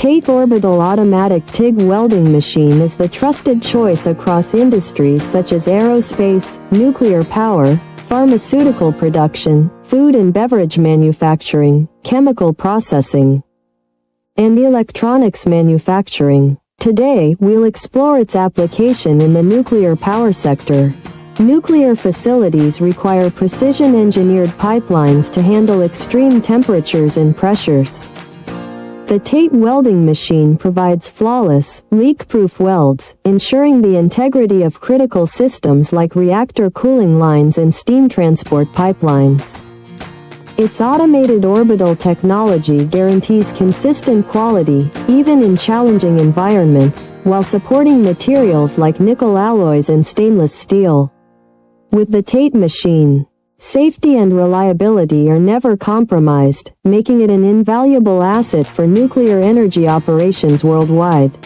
TATE Orbital Automatic TIG Welding Machine is the trusted choice across industries such as aerospace, nuclear power, pharmaceutical production, food and beverage manufacturing, chemical processing, and electronics manufacturing. Today, we'll explore its application in the nuclear power sector. Nuclear facilities require precision-engineered pipelines to handle extreme temperatures and pressures. The TATE welding machine provides flawless, leak-proof welds, ensuring the integrity of critical systems like reactor cooling lines and steam transport pipelines. Its automated orbital technology guarantees consistent quality, even in challenging environments, while supporting materials like nickel alloys and stainless steel. With the TATE machine, safety and reliability are never compromised, making it an invaluable asset for nuclear energy operations worldwide.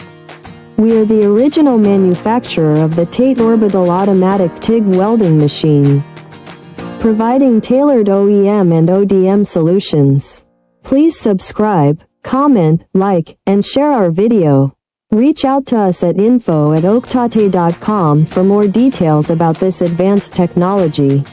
We are the original manufacturer of the TATE Orbital Automatic TIG Welding Machine, providing tailored OEM and ODM solutions. Please subscribe, comment, like, and share our video. Reach out to us at info@oaktate.com for more details about this advanced technology.